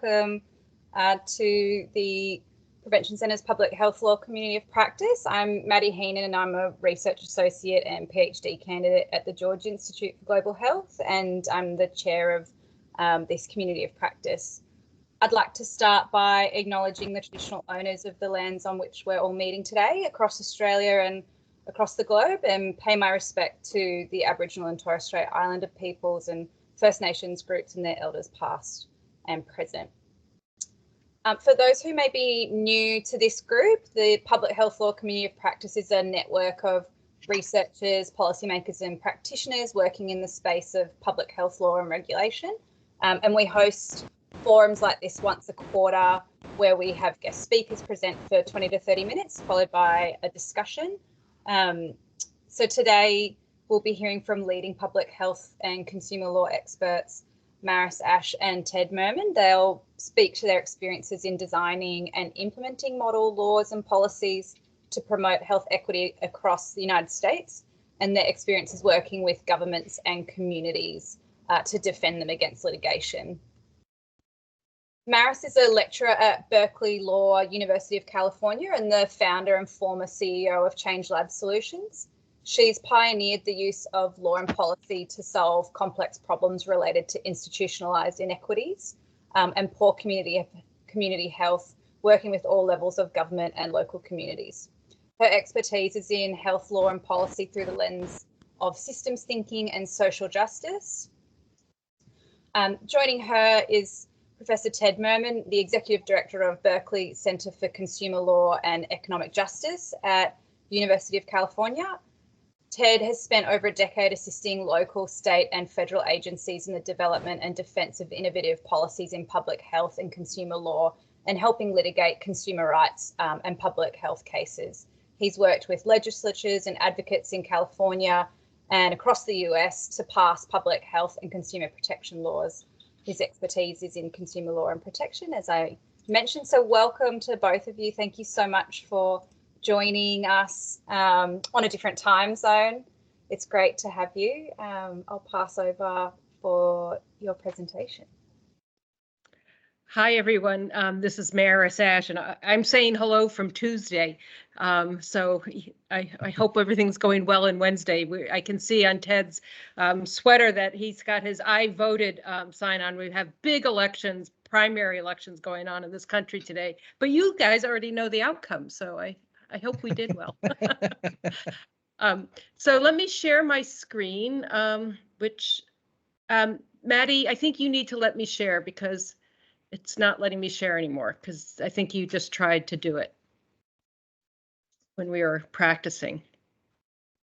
welcome to the Prevention Centre's Public Health Law Community of Practice. I'm Maddie Heenan and I'm a Research Associate and PhD candidate at the George Institute for Global Health, and I'm the chair of this Community of Practice. I'd like to start by acknowledging the traditional owners of the lands on which we're all meeting today across Australia and across the globe, and pay my respect to the Aboriginal and Torres Strait Islander peoples and First Nations groups and their elders past and present. For those who may be new to this group, the Public Health Law Community of Practice is a network of researchers, policymakers and practitioners working in the space of public health law and regulation. And we host forums like this once a quarter where we have guest speakers present for 20 to 30 minutes, followed by a discussion. So today we'll be hearing from leading public health and consumer law experts, Maris Ash and Ted Merman. They'll speak to their experiences in designing and implementing model laws and policies to promote health equity across the United States, and their experiences working with governments and communities to defend them against litigation. Maris is a lecturer at Berkeley Law, University of California, and the founder and former CEO of Change Lab Solutions. She's pioneered the use of law and policy to solve complex problems related to institutionalized inequities and poor community health, working with all levels of government and local communities. Her expertise is in health law and policy through the lens of systems thinking and social justice. Joining her is Professor Ted Merman, the Executive Director of Berkeley Center for Consumer Law and Economic Justice at University of California. Ted has spent over a decade assisting local, state and federal agencies in the development and defence of innovative policies in public health and consumer law, and helping litigate consumer rights and public health cases. He's worked with legislatures and advocates in California and across the US to pass public health and consumer protection laws. His expertise is in consumer law and protection, as I mentioned. So welcome to both of you. Thank you so much for joining us on a different time zone. It's great to have you. I'll pass over for your presentation. Hi, everyone. This is Maris Ash, and I'm saying hello from Tuesday. So I hope everything's going well on Wednesday. I can see on Ted's sweater that he's got his I voted sign on. We have big elections, primary elections going on in this country today, but you guys already know the outcome. So I hope we did well. So let me share my screen, which Maddie, I think you need to let me share because it's not letting me share anymore, because I think you just tried to do it when we were practicing.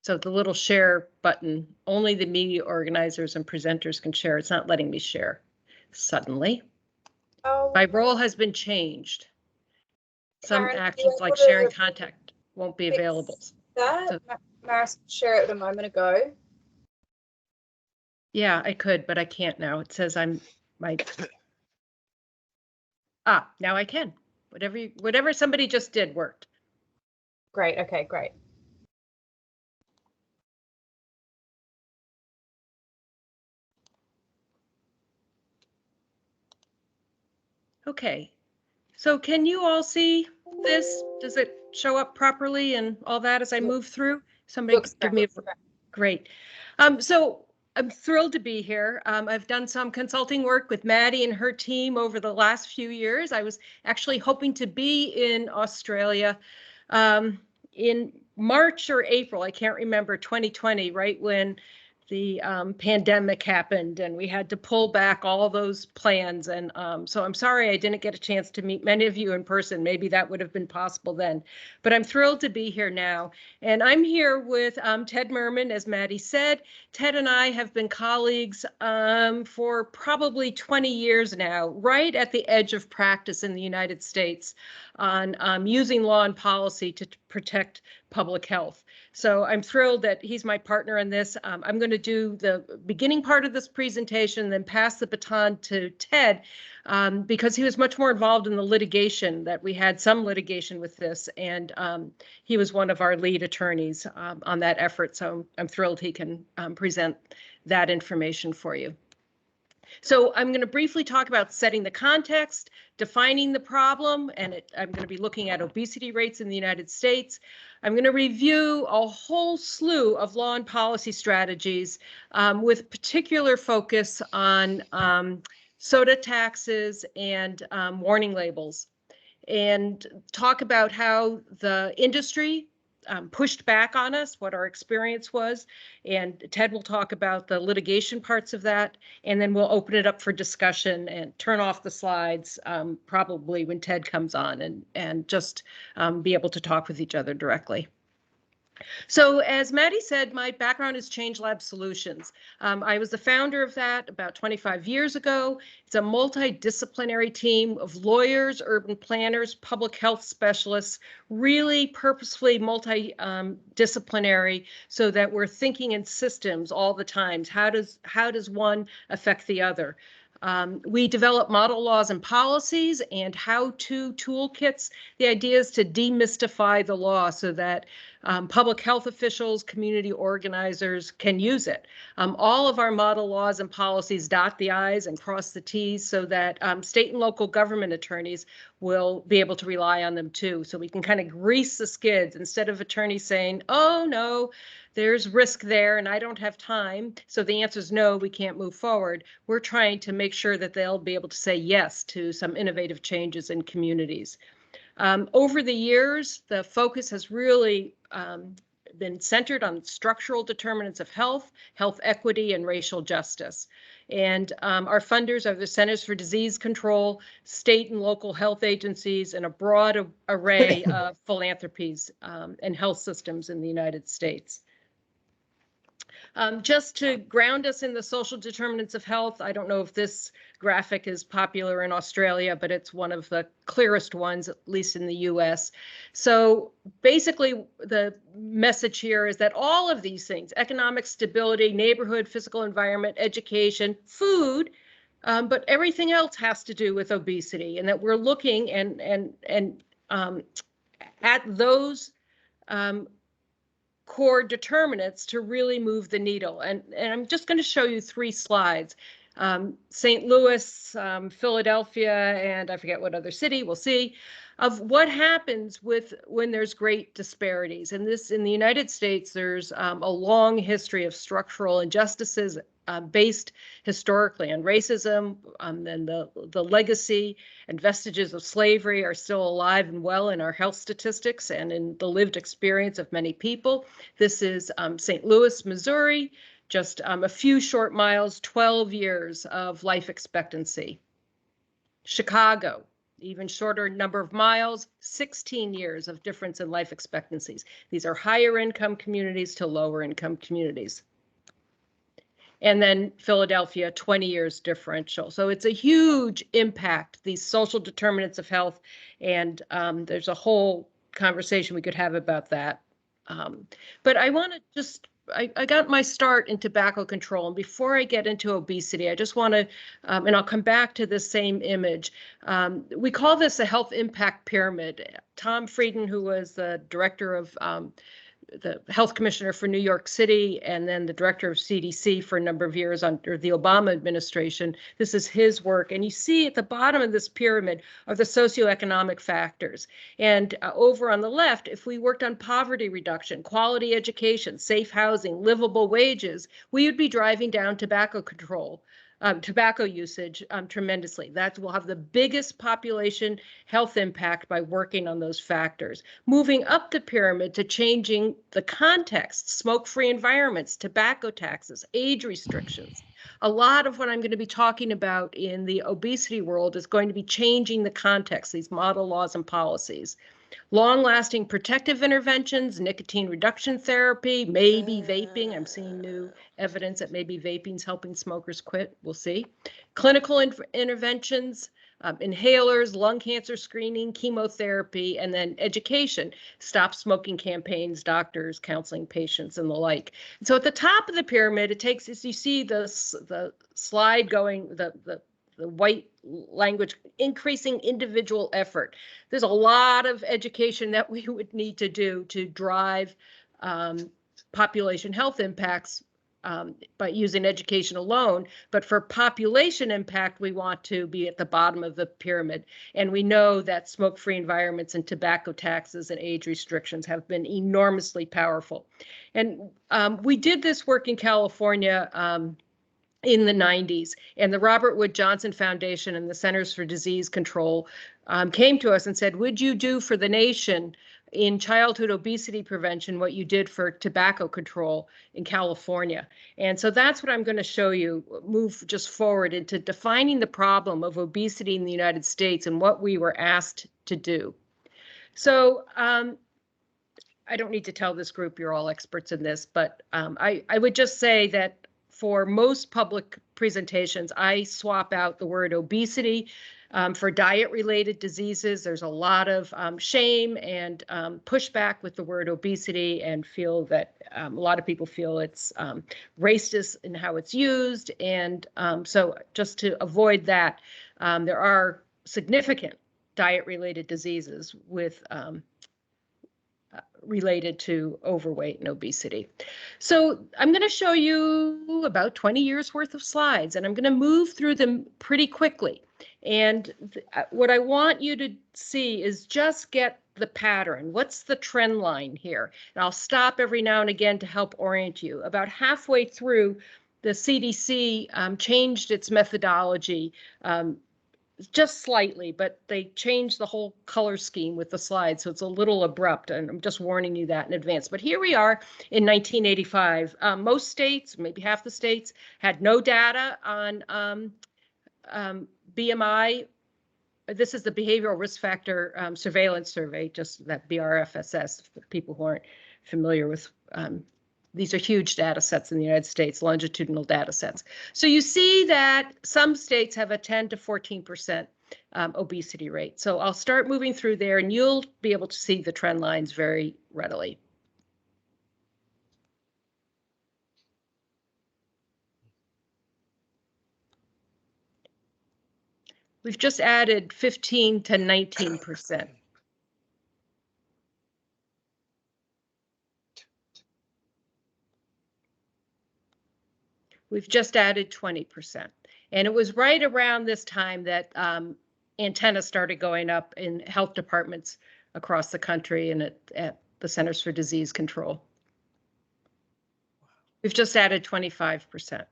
So the little share button, only the media organizers and presenters can share. It's not letting me share suddenly. Oh. My role has been changed. Some Karen, actions like sharing contact won't be available. That Maris shared it a moment ago. Yeah, I could, but I can't now. It says now I can. Whatever somebody just did worked. Great. Okay, great. Okay. So can you all see this? Does it show up properly and all that as I move through? Somebody give me a great. So I'm thrilled to be here. I've done some consulting work with Maddie and her team over the last few years. I was actually hoping to be in Australia in March or April, I can't remember, 2020, right when the pandemic happened and we had to pull back all of those plans. And so I'm sorry I didn't get a chance to meet many of you in person. Maybe that would have been possible then, but I'm thrilled to be here now. And I'm here with Ted Merman, as Maddie said. Ted and I have been colleagues for probably 20 years now, right at the edge of practice in the United States on using law and policy to protect public health. So I'm thrilled that he's my partner in this. I'm going to do the beginning part of this presentation, then pass the baton to Ted because he was much more involved in the litigation, that we had some litigation with this, and he was one of our lead attorneys on that effort. So I'm thrilled he can present that information for you. So I'm going to briefly talk about setting the context, defining the problem, and I'm going to be looking at obesity rates in the United States. I'm going to review a whole slew of law and policy strategies with particular focus on soda taxes and warning labels, and talk about how the industry pushed back on us, what our experience was, and Ted will talk about the litigation parts of that, and then we'll open it up for discussion and turn off the slides probably when Ted comes on, and just be able to talk with each other directly. So as Maddie said, my background is Change Lab Solutions. I was the founder of that about 25 years ago. It's a multidisciplinary team of lawyers, urban planners, public health specialists, really purposefully multidisciplinary so that we're thinking in systems all the time. How does one affect the other? We develop model laws and policies and how-to toolkits. The idea is to demystify the law so that public health officials, community organizers can use it. All of our model laws and policies dot the I's and cross the T's so that state and local government attorneys will be able to rely on them too. So we can kind of grease the skids instead of attorneys saying, oh no, there's risk there and I don't have time. So the answer is no, we can't move forward. We're trying to make sure that they'll be able to say yes to some innovative changes in communities. Over the years, the focus has really been centered on structural determinants of health, health equity, and racial justice. And our funders are the Centers for Disease Control, state and local health agencies, and a broad array of philanthropies and health systems in the United States. Just to ground us in the social determinants of health, I don't know if this graphic is popular in Australia, but it's one of the clearest ones, at least in the US. So basically, the message here is that all of these things, economic stability, neighborhood, physical environment, education, food, but everything else has to do with obesity, and that we're looking at those core determinants to really move the needle. And I'm just going to show you 3 slides. St. Louis, Philadelphia, and I forget what other city, we'll see, of what happens when there's great disparities. And this, in the United States, there's a long history of structural injustices based historically on racism, and the legacy and vestiges of slavery are still alive and well in our health statistics and in the lived experience of many people. This is St. Louis, Missouri, just a few short miles, 12 years of life expectancy. Chicago, even shorter number of miles, 16 years of difference in life expectancies. These are higher income communities to lower income communities. And then Philadelphia, 20 years differential. So it's a huge impact, these social determinants of health. And there's a whole conversation we could have about that. But I want to just, I got my start in tobacco control. And before I get into obesity, I just want to, and I'll come back to this same image. We call this a health impact pyramid. Tom Frieden, who was the director of the health commissioner for New York City and then the director of CDC for a number of years under the Obama administration. This is his work. And you see at the bottom of this pyramid are the socioeconomic factors. And over on the left, if we worked on poverty reduction, quality education, safe housing, livable wages, we would be driving down tobacco control. Tobacco usage tremendously. That will have the biggest population health impact by working on those factors. Moving up the pyramid to changing the context, smoke-free environments, tobacco taxes, age restrictions. A lot of what I'm going to be talking about in the obesity world is going to be changing the context, these model laws and policies. Long-lasting protective interventions, nicotine reduction therapy, maybe vaping. I'm seeing new evidence that maybe vaping's helping smokers quit. We'll see. Clinical interventions, inhalers, lung cancer screening, chemotherapy, and then education, stop smoking campaigns, doctors, counseling patients, and the like. And so at the top of the pyramid, it takes, as you see the slide going, the white language, increasing individual effort. There's a lot of education that we would need to do to drive population health impacts by using education alone, but for population impact, we want to be at the bottom of the pyramid. And we know that smoke-free environments and tobacco taxes and age restrictions have been enormously powerful. And we did this work in California in the 90s, and the Robert Wood Johnson Foundation and the Centers for Disease Control came to us and said, would you do for the nation in childhood obesity prevention what you did for tobacco control in California? And so that's what I'm going to show you, move just forward into defining the problem of obesity in the United States and what we were asked to do. So I don't need to tell this group, you're all experts in this, but I would just say that for most public presentations, I swap out the word obesity for diet-related diseases. There's a lot of shame and pushback with the word obesity, and feel that a lot of people feel it's racist in how it's used. And so just to avoid that, there are significant diet-related diseases with related to overweight and obesity. So I'm going to show you about 20 years worth of slides, and I'm going to move through them pretty quickly. And what I want you to see is just get the pattern. What's the trend line here? And I'll stop every now and again to help orient you. About halfway through, the CDC changed its methodology just slightly, but they changed the whole color scheme with the slides, so it's a little abrupt, and I'm just warning you that in advance. But here we are in 1985. Most states, maybe half the states, had no data on BMI. This is the Behavioral Risk Factor Surveillance Survey, just that BRFSS, for people who aren't familiar with these are huge data sets in the United States, longitudinal data sets. So you see that some states have a 10 to 14% obesity rate. So I'll start moving through there, and you'll be able to see the trend lines very readily. We've just added 15 to 19%. We've just added 20%. And it was right around this time that antennas started going up in health departments across the country and at the Centers for Disease Control. We've just added 25%.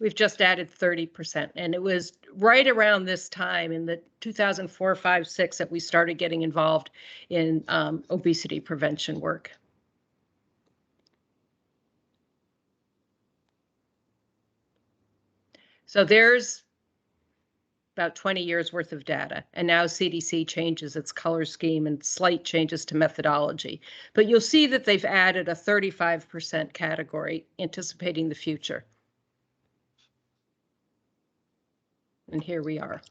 We've just added 30%. And it was right around this time in the 2004, 5, 6 that we started getting involved in obesity prevention work. So there's about 20 years worth of data, and now CDC changes its color scheme and slight changes to methodology. But you'll see that they've added a 35% category, anticipating the future. And here we are.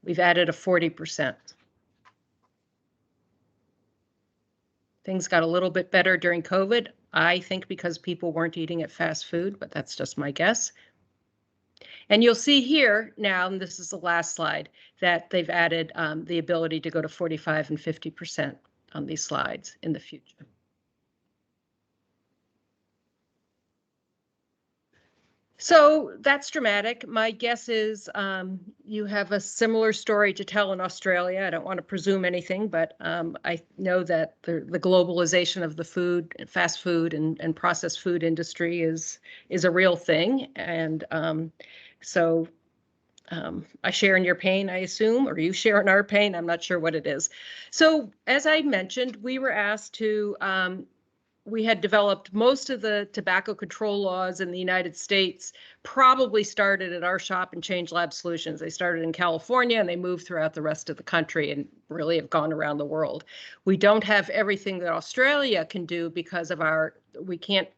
We've added a 40%. Things got a little bit better during COVID, I think because people weren't eating at fast food, but that's just my guess. And you'll see here now, and this is the last slide, that they've added the ability to go to 45 and 50% on these slides in the future. So that's dramatic. My guess is you have a similar story to tell in Australia. I don't want to presume anything, but I know that the globalization of the food, fast food and processed food industry is a real thing. And so I share in your pain, I assume, or you share in our pain. I'm not sure what it is. So as I mentioned, we were asked to we had developed most of the tobacco control laws in the United States, probably started at our shop in Change Lab Solutions. They started in California and they moved throughout the rest of the country and really have gone around the world. We don't have everything that Australia can do because of we can't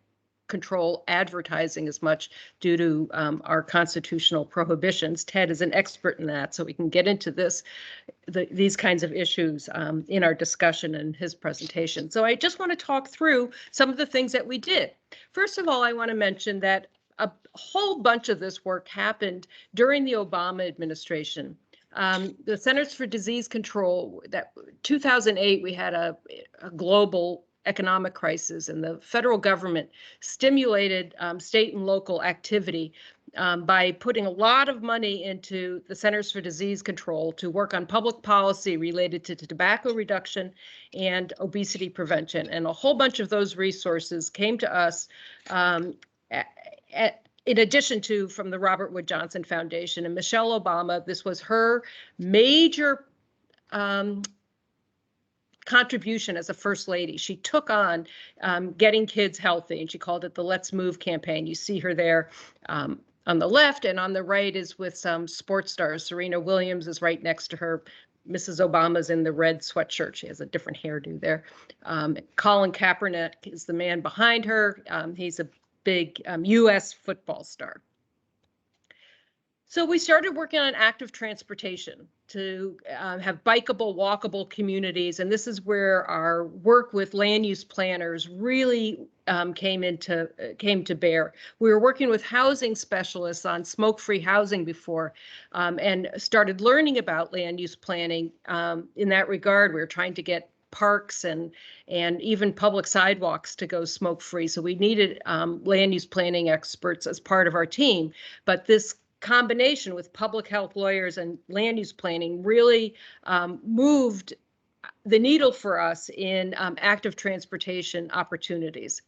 control advertising as much due to our constitutional prohibitions. Ted is an expert in that, so we can get into these kinds of issues in our discussion and his presentation. So I just want to talk through some of the things that we did. First of all, I want to mention that a whole bunch of this work happened during the Obama administration. The Centers for Disease Control, that 2008, we had a global economic crisis, and the federal government stimulated state and local activity by putting a lot of money into the Centers for Disease Control to work on public policy related to tobacco reduction and obesity prevention. And a whole bunch of those resources came to us in addition to from the Robert Wood Johnson Foundation. And Michelle Obama, this was her major contribution as a first lady. She took on getting kids healthy, and she called it the Let's Move campaign. You see her there on the left, and on the right is with some sports stars. Serena Williams is right next to her. Mrs. Obama's in the red sweatshirt. She has a different hairdo there. Colin Kaepernick is the man behind her. He's a big U.S. football star. So we started working on active transportation to have bikeable, walkable communities. And this is where our work with land use planners really came to bear. We were working with housing specialists on smoke-free housing before and started learning about land use planning in that regard. We were trying to get parks and even public sidewalks to go smoke-free. So we needed land use planning experts as part of our team. But this combination with public health lawyers and land use planning really moved the needle for us in active transportation opportunities.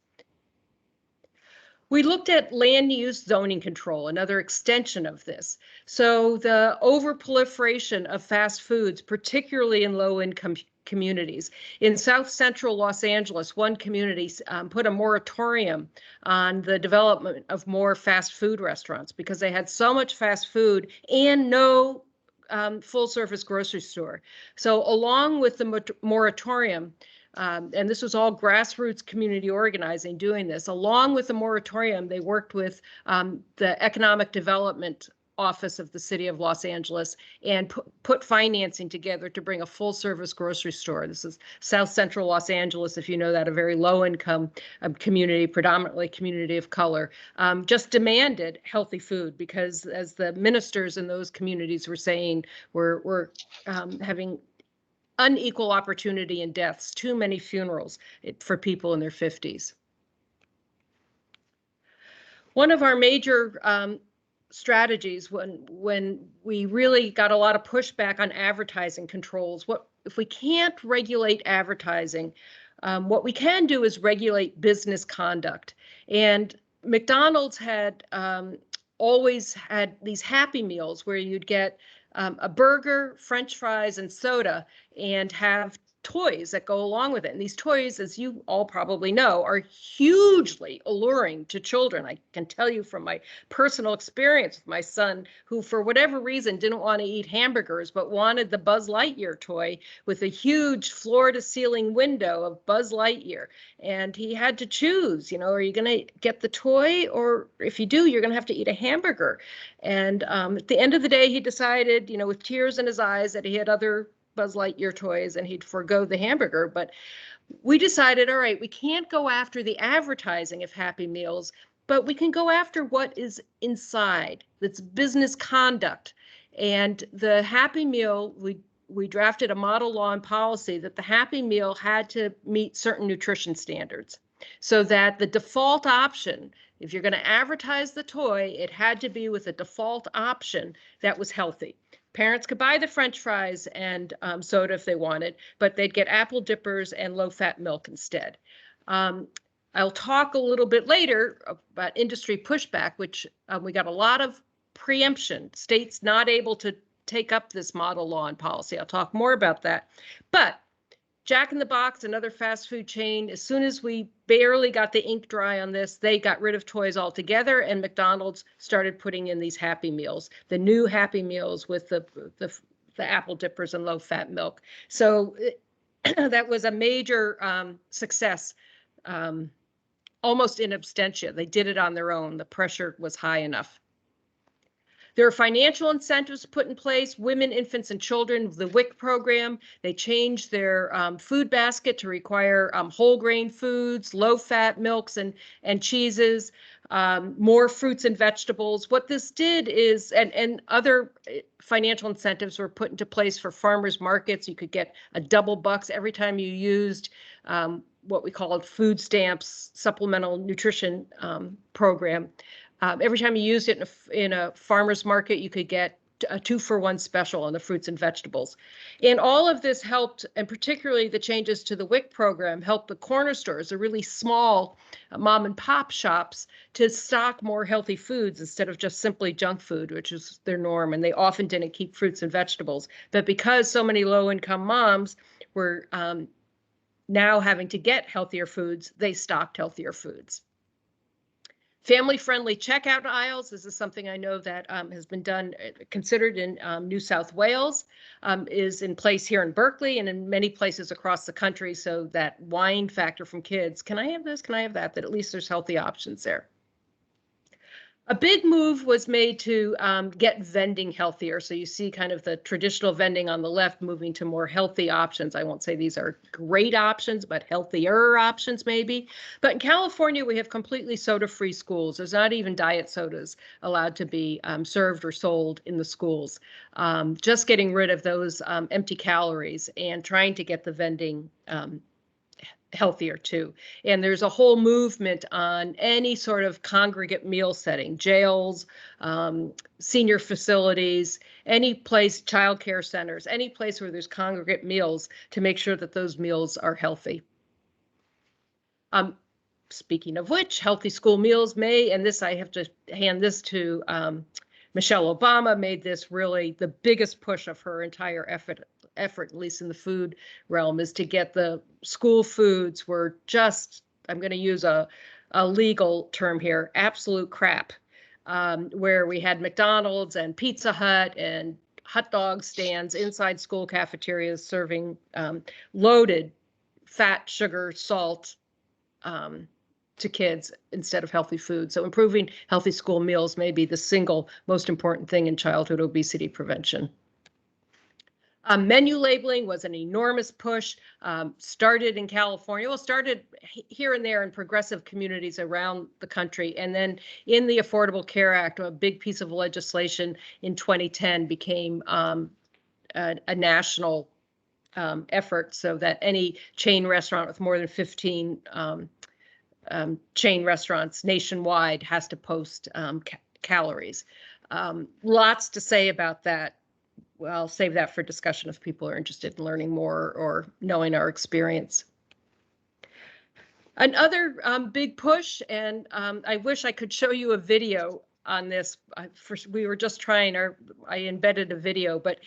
We looked at land use zoning control, another extension of this. So the overproliferation of fast foods, particularly in low-income communities. In South Central Los Angeles, one community put a moratorium on the development of more fast food restaurants because they had so much fast food and no full service grocery store. So along with the moratorium, and this was all grassroots community organizing doing this, along with the moratorium, they worked with the Economic Development Office of the City of Los Angeles and put financing together to bring a full service grocery store. This is South Central Los Angeles, if you know that, a very low income community, predominantly community of color, just demanded healthy food because, as the ministers in those communities were saying, we're having unequal opportunity and deaths, too many funerals for people in their 50s. One of our major strategies when we really got a lot of pushback on advertising controls. What if we can't regulate advertising? What we can do is regulate business conduct. And McDonald's had always had these Happy Meals where you'd get a burger, French fries, and soda, and have toys that go along with it. And these toys, as you all probably know, are hugely alluring to children. I can tell you from my personal experience with my son, who for whatever reason didn't want to eat hamburgers, but wanted the Buzz Lightyear toy with a huge floor-to-ceiling window of Buzz Lightyear. And he had to choose, are you going to get the toy? Or if you do, you're going to have to eat a hamburger. And at the end of the day, he decided, with tears in his eyes, that he had other Buzz Lightyear toys and he'd forego the hamburger. But we decided, all right, we can't go after the advertising of Happy Meals, but we can go after what is inside. That's business conduct. And the Happy Meal, we drafted a model law and policy that the Happy Meal had to meet certain nutrition standards so that the default option, if you're going to advertise the toy, it had to be with a default option that was healthy. Parents could buy the French fries and soda if they wanted, but they'd get apple dippers and low-fat milk instead. I'll talk a little bit later about industry pushback, which we got a lot of preemption, states not able to take up this model law and policy. I'll talk more about that. But Jack in the Box, another fast food chain, as soon as we barely got the ink dry on this, they got rid of toys altogether, and McDonald's started putting in these Happy Meals, the new Happy Meals with the apple dippers and low-fat milk. So that was a major success, almost in absentia. They did it on their own. The pressure was high enough. There are financial incentives put in place. Women, infants, and children, the WIC program, they changed their food basket to require whole grain foods, low-fat milks and cheeses, more fruits and vegetables. What this did is, and other financial incentives were put into place for farmers markets. You could get a double bucks every time you used what we called food stamps, supplemental nutrition program. Every time you used it in a farmer's market, you could get a 2-for-1 special on the fruits and vegetables. And all of this helped, and particularly the changes to the WIC program, helped the corner stores, the really small mom and pop shops, to stock more healthy foods instead of just simply junk food, which is their norm. And they often didn't keep fruits and vegetables. But because so many low-income moms were now having to get healthier foods, they stocked healthier foods. Family-friendly checkout aisles. This is something I know that has been considered in New South Wales, is in place here in Berkeley and in many places across the country, so that whine factor from kids, can I have this, can I have that, that at least there's healthy options there. A big move was made to get vending healthier. So you see kind of the traditional vending on the left moving to more healthy options. I won't say these are great options, but healthier options maybe. But in California, we have completely soda-free schools. There's not even diet sodas allowed to be served or sold in the schools. Just getting rid of those empty calories and trying to get the vending healthier too. And there's a whole movement on any sort of congregate meal setting, jails, senior facilities, any place, childcare centers, any place where there's congregate meals, to make sure that those meals are healthy. Speaking of which, healthy school meals may, and this I have to hand this to Michelle Obama, made this really the biggest push of her entire effort, at least in the food realm, is to get the school foods were just, I'm going to use a legal term here, absolute crap, where we had McDonald's and Pizza Hut and hot dog stands inside school cafeterias serving loaded fat, sugar, salt to kids instead of healthy food. So improving healthy school meals may be the single most important thing in childhood obesity prevention. Menu labeling was an enormous push, started in California, well, started here and there in progressive communities around the country. And then in the Affordable Care Act, a big piece of legislation in 2010 became a national effort, so that any chain restaurant with more than 15 chain restaurants nationwide has to post calories. Lots to say about that. Well, I'll save that for discussion if people are interested in learning more or knowing our experience. Another big push, and I wish I could show you a video on this. We were just trying, I embedded a video, but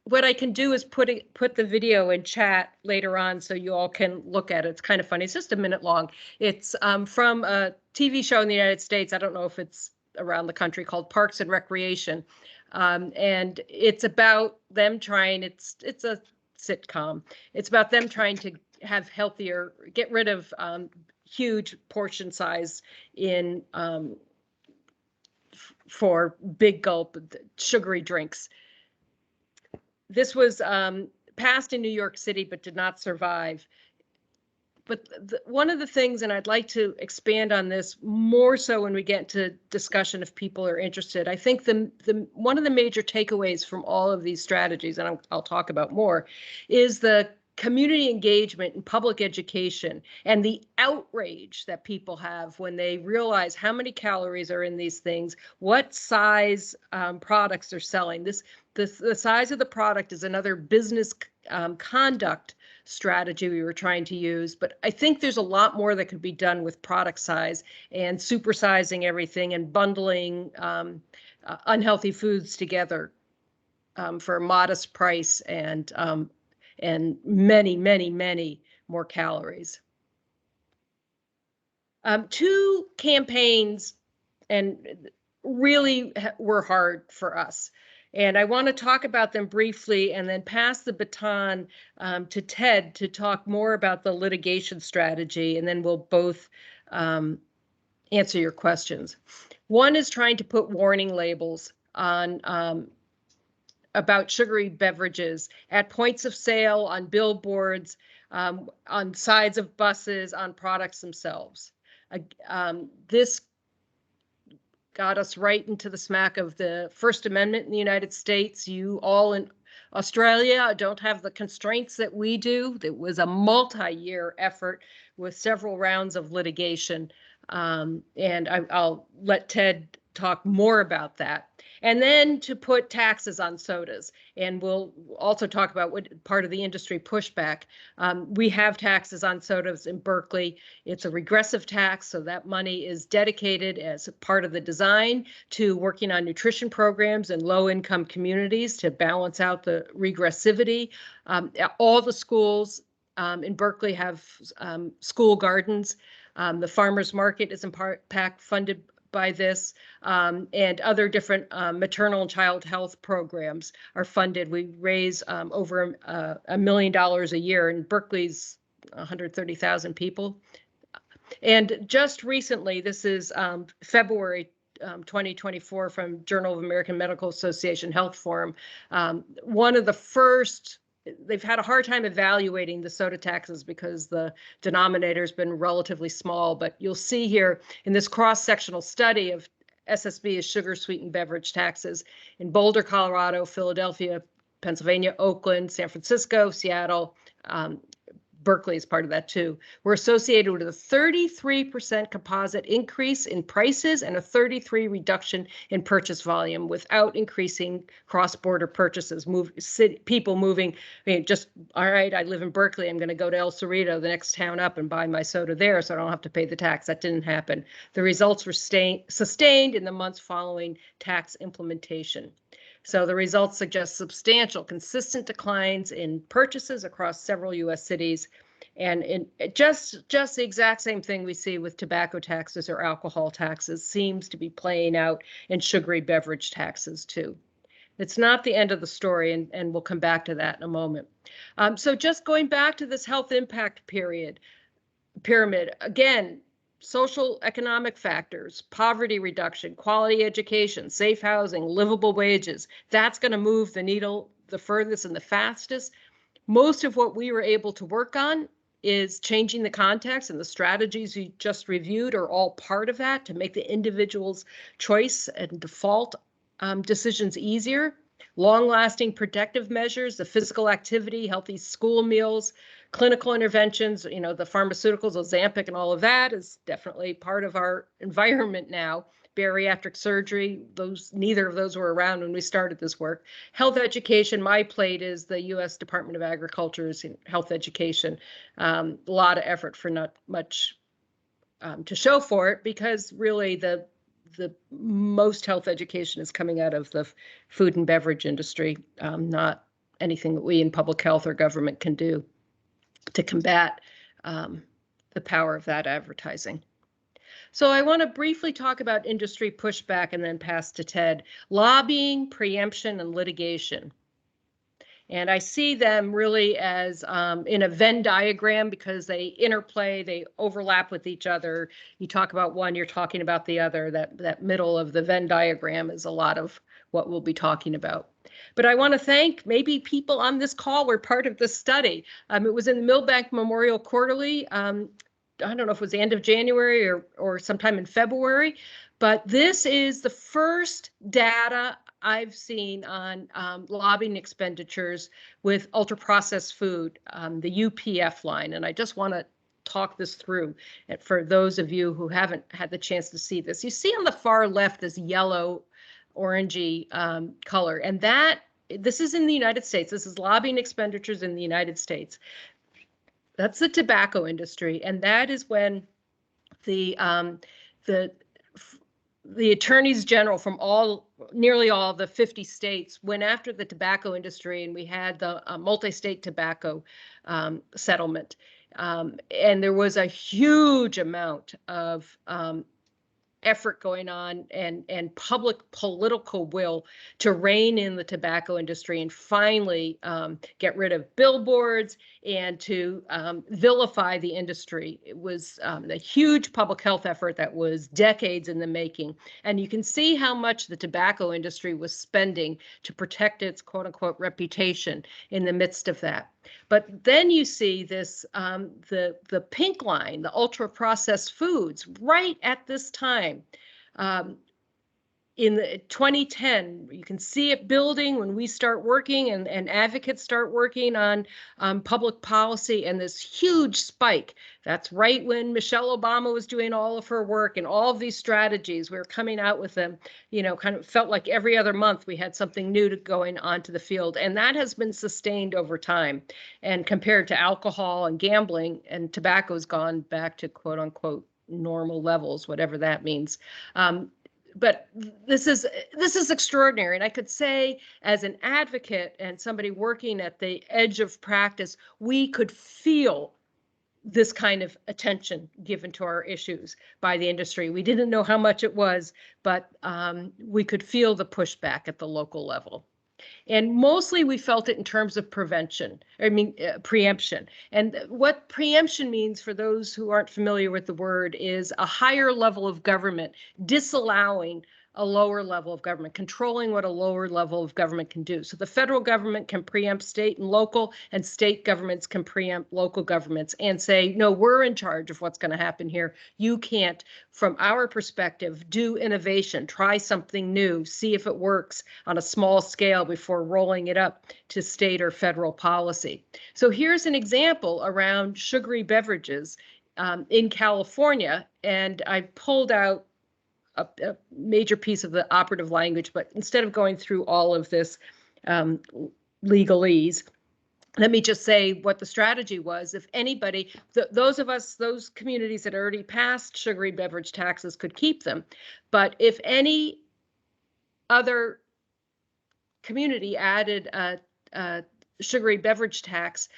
what I can do is put the video in chat later on so you all can look at it. It's kind of funny. It's just a minute long. It's from a TV show in the United States. I don't know if it's around the country, called Parks and Recreation. And it's about them trying, it's a sitcom. It's about them trying to have healthier, get rid of huge portion size in for big gulp sugary drinks. This was passed in New York City, but did not survive. But one of the things, and I'd like to expand on this more so when we get to discussion if people are interested, I think one of the major takeaways from all of these strategies, and I'll talk about more, is the community engagement and public education and the outrage that people have when they realize how many calories are in these things, what size products they're selling. The size of the product is another business conduct strategy we were trying to use, but I think there's a lot more that could be done with product size and supersizing everything and bundling unhealthy foods together for a modest price and many, many, many more calories. 2 campaigns and really were hard for us. And I want to talk about them briefly and then pass the baton to Ted to talk more about the litigation strategy, and then we'll both answer your questions. One is trying to put warning labels on about sugary beverages at points of sale, on billboards, on sides of buses, on products themselves. This got us right into the smack of the First Amendment in the United States. You all in Australia don't have the constraints that we do. It was a multi-year effort with several rounds of litigation. And I'll let Ted talk more about that. And then to put taxes on sodas. And we'll also talk about what part of the industry pushback. We have taxes on sodas in Berkeley. It's a regressive tax, so that money is dedicated as part of the design to working on nutrition programs in low-income communities to balance out the regressivity. All the schools in Berkeley have school gardens. The farmers market is in part funded by this, and other different maternal and child health programs are funded. We raise over $1 million a year, and Berkeley's 130,000 people. And just recently, this is February 2024 from Journal of American Medical Association Health Forum, one of the first. They've had a hard time evaluating the soda taxes because the denominator has been relatively small, but you'll see here in this cross-sectional study of SSB's sugar-sweetened beverage taxes in Boulder, Colorado, Philadelphia, Pennsylvania, Oakland, San Francisco, Seattle, Berkeley is part of that too. We're associated with a 33% composite increase in prices and a 33% reduction in purchase volume without increasing cross-border purchases. People moving, just, all right, I live in Berkeley, I'm going to go to El Cerrito, the next town up, and buy my soda there so I don't have to pay the tax. That didn't happen. The results were sustained in the months following tax implementation. So the results suggest substantial, consistent declines in purchases across several U.S. cities, and in just the exact same thing we see with tobacco taxes or alcohol taxes seems to be playing out in sugary beverage taxes too. It's not the end of the story, and we'll come back to that in a moment. So just going back to this health impact pyramid, again, social economic factors, poverty reduction, quality education, safe housing, livable wages, that's going to move the needle the furthest and the fastest. Most of what we were able to work on is changing the context, and the strategies you just reviewed are all part of that to make the individual's choice and default decisions easier. Long-lasting protective measures, the physical activity, healthy school meals, clinical interventions, the pharmaceuticals, Ozempic and all of that is definitely part of our environment now. Bariatric surgery, neither of those were around when we started this work. Health education, my plate is the U.S. Department of Agriculture's health education. A lot of effort for not much to show for it, because really the most health education is coming out of the food and beverage industry, not anything that we in public health or government can do to combat the power of that advertising. So I want to briefly talk about industry pushback and then pass to Ted. Lobbying, preemption, and litigation. And I see them really as in a Venn diagram because they interplay, they overlap with each other. You talk about one, you're talking about the other. That middle of the Venn diagram is a lot of what we'll be talking about. But I want to thank, maybe people on this call were part of this study. It was in the Milbank Memorial Quarterly. I don't know if it was the end of January or sometime in February, but this is the first data I've seen on lobbying expenditures with ultra-processed food, the UPF line. And I just want to talk this through for those of you who haven't had the chance to see this. You see on the far left this yellow, orangey color, and this is in the United States. This is lobbying expenditures in the United States. That's the tobacco industry, and that is when the attorneys general from nearly all the 50 states went after the tobacco industry, and we had the multi-state tobacco settlement. And there was a huge amount of effort going on and public political will to rein in the tobacco industry and finally get rid of billboards and to vilify the industry. It was a huge public health effort that was decades in the making. And you can see how much the tobacco industry was spending to protect its quote unquote reputation in the midst of that. But then you see this, the pink line, the ultra processed foods, right at this time. In the 2010, you can see it building when we start working and advocates start working on public policy, and this huge spike. That's right when Michelle Obama was doing all of her work and all of these strategies. We were coming out with them, kind of felt like every other month we had something new to going onto the field. And that has been sustained over time. And compared to alcohol and gambling, and tobacco's gone back to quote unquote normal levels, whatever that means. But this is extraordinary. And I could say, as an advocate and somebody working at the edge of practice, we could feel this kind of attention given to our issues by the industry. We didn't know how much it was, but we could feel the pushback at the local level. And mostly we felt it in terms of preemption. And what preemption means, for those who aren't familiar with the word, is a higher level of government disallowing a lower level of government, controlling what a lower level of government can do. So the federal government can preempt state and state governments can preempt local governments and say, no, we're in charge of what's going to happen here. You can't, from our perspective, do innovation, try something new, see if it works on a small scale before rolling it up to state or federal policy. So here's an example around sugary beverages in California, and I pulled out a major piece of the operative language, but instead of going through all of this legalese, let me just say what the strategy was. If anybody, those communities that already passed sugary beverage taxes could keep them. But if any other community added a sugary beverage tax,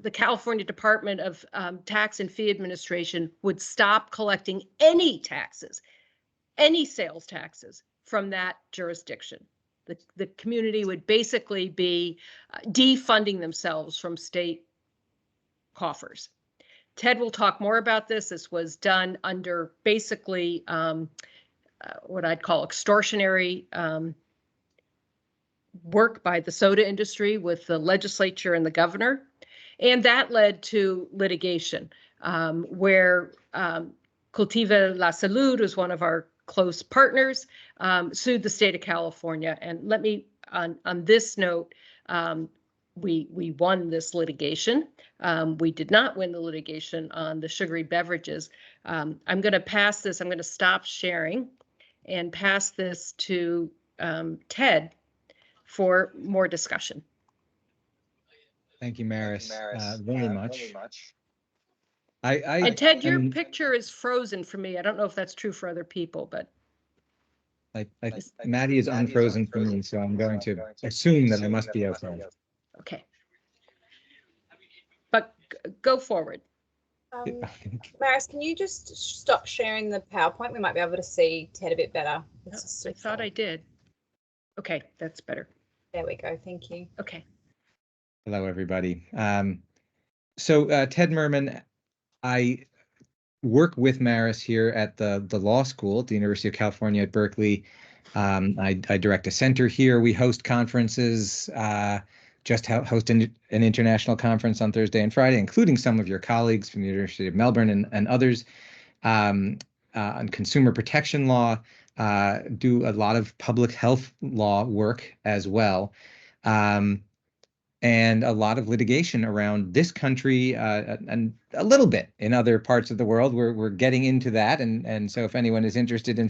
the California Department of Tax and Fee Administration would stop collecting any taxes, any sales taxes from that jurisdiction. The community would basically be defunding themselves from state coffers. Ted will talk more about this. This was done under basically what I'd call extortionary work by the soda industry with the legislature and the governor. And that led to litigation where Cultiva La Salud was one of our close partners, sued the state of California. And let me, on this note, we won this litigation. We did not win the litigation on the sugary beverages. I'm going to pass this. I'm going to stop sharing and pass this to Ted for more discussion. Thank you, Maris, very much. And Ted, your picture is frozen for me. I don't know if that's true for other people, but Maddie is unfrozen for me, so I'm going to assume that I must be okay. Okay. But go forward. Maris, can you just stop sharing the PowerPoint? We might be able to see Ted a bit better. I thought I did. Okay, that's better. There we go. Thank you. Okay. Hello, everybody. So Ted Merman, I work with Maris here at the law school at the University of California at Berkeley. I direct a center here. We host conferences, just host an international conference on Thursday and Friday, including some of your colleagues from the University of Melbourne and others, on consumer protection law, do a lot of public health law work as well. And a lot of litigation around this country and a little bit in other parts of the world. We're getting into that. And so if anyone is interested in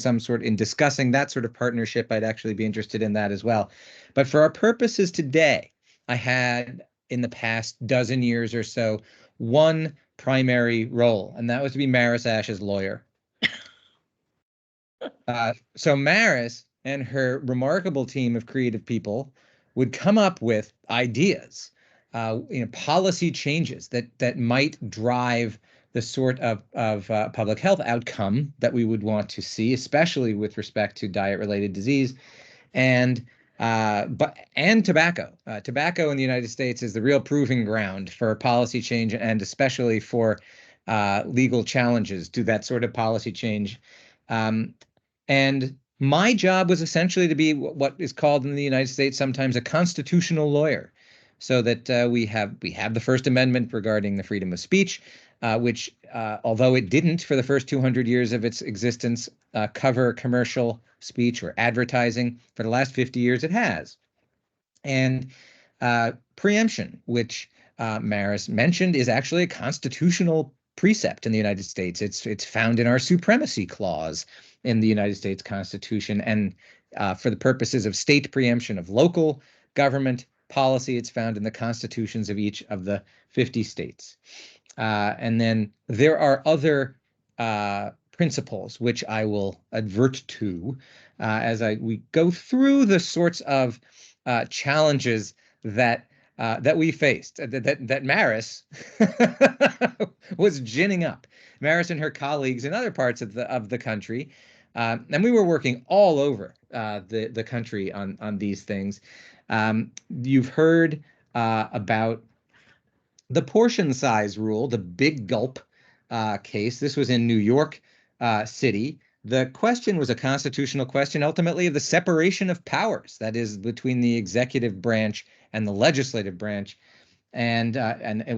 discussing that sort of partnership, I'd actually be interested in that as well. But for our purposes today, I had in the past dozen years or so, one primary role, and that was to be Maris Ash's lawyer. So Maris and her remarkable team of creative people would come up with ideas, policy changes that might drive the sort of public health outcome that we would want to see, especially with respect to diet-related disease, and tobacco. Tobacco in the United States is the real proving ground for policy change, and especially for legal challenges to that sort of policy change. And my job was essentially to be what is called in the United States sometimes a constitutional lawyer, so that we have the First Amendment regarding the freedom of speech, which, although it didn't for the first 200 years of its existence cover commercial speech or advertising, for the last 50 years it has. And preemption, which Maris mentioned, is actually a constitutional precept in the United States. It's found in our supremacy clause in the United States Constitution, and for the purposes of state preemption of local government policy, it's found in the constitutions of each of the 50 states. And then there are other principles which I will advert to as we go through the sorts of challenges that we faced, that Maris was ginning up. Maris and her colleagues in other parts of the country, and we were working all over the country on these things. You've heard about the portion size rule, the big gulp case. This was in New York City. The question was a constitutional question, ultimately, of the separation of powers, that is, between the executive branch and the legislative branch. And it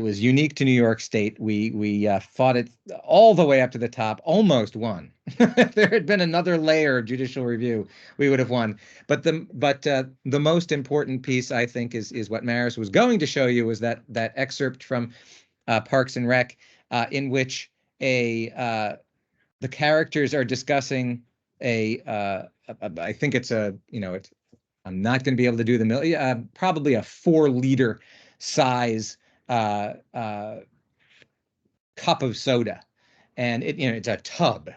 was unique to New York State. We fought it all the way up to the top, almost won. If there had been another layer of judicial review, we would have won. But the most important piece, I think, is what Maris was going to show you, was that excerpt from Parks and Rec, in which the characters are discussing I think it's I'm not going to be able to do the probably a 4-liter size cup of soda, and it's a tub,